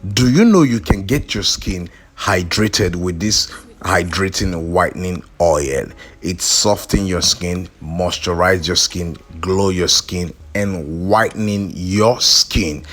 Do you know you can get your skin hydrated with this hydrating whitening oil? It softens your skin, moisturize your skin, glow your skin, and whitening your skin,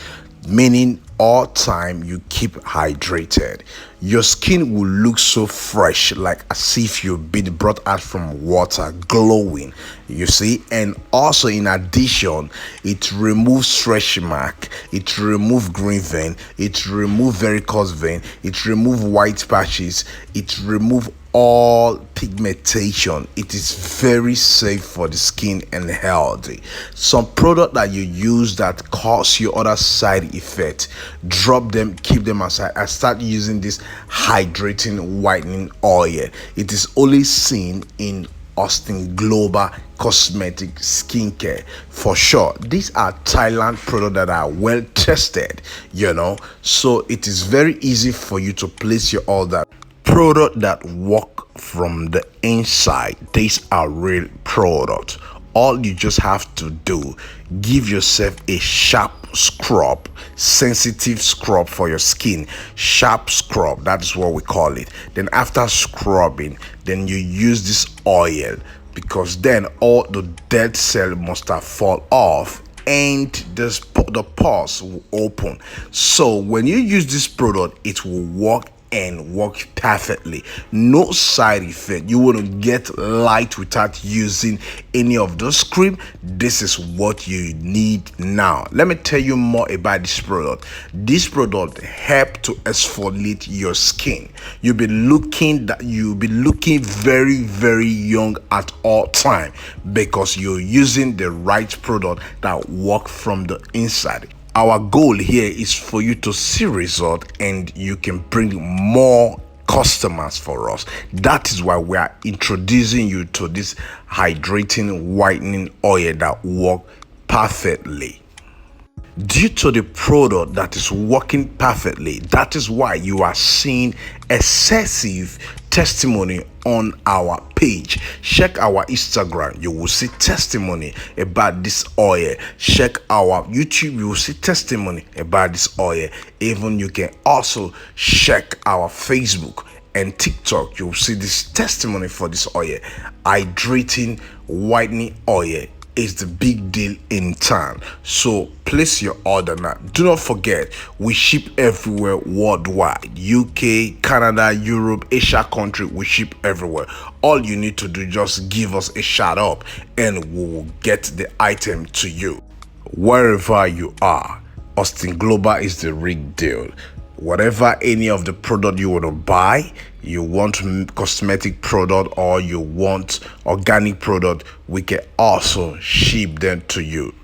meaning all time you keep hydrated. Your skin will look so fresh, like as if you've been brought out from water, glowing, you see. And also, in addition, it removes stretch mark, it removes green vein, it removes varicose vein, it removes white patches, it removes all pigmentation. It is very safe for the skin and healthy. Some product that you use that cause you other side effect, drop them, keep them aside, and start using this hydrating whitening oil. It is only seen in Austin Global Cosmetic Skincare. For sure, these are Thailand products that are well tested, so it is very easy for you to place your order. Product that work from the inside. These are real products. All you just have to do, give yourself a sharp scrub, sensitive scrub for your skin. Sharp scrub, that is what we call it. Then after scrubbing, then you use this oil, because then all the dead cell must have fall off and the pores will open. So when you use this product, it will work and work perfectly. No side effect. You want to get light without using any of those cream. This is what you need now. Let me tell you more about this product. This product help to exfoliate your skin. You'll be looking very, very young at all time, because you're using the right product that work from the inside. Our goal here is for you to see result, and you can bring more customers for us. That is why we are introducing you to this hydrating whitening oil that work perfectly. Due to the product that is working perfectly, that is why you are seeing excessive testimony on our page. Check our Instagram, you will see testimony about this oil. Check our YouTube, you will see testimony about this oil. Even you can also check our Facebook and TikTok, you will see this testimony for this oil. Hydrating whitening oil is the big deal in town. So place your order now. Do not forget, we ship everywhere worldwide. UK, Canada, Europe, Asia country, we ship everywhere. All you need to do, just give us a shout up and we will get the item to you wherever you are. Austin Global is the real deal. Whatever any of the product you want to buy, you want cosmetic product or you want organic product, we can also ship them to you.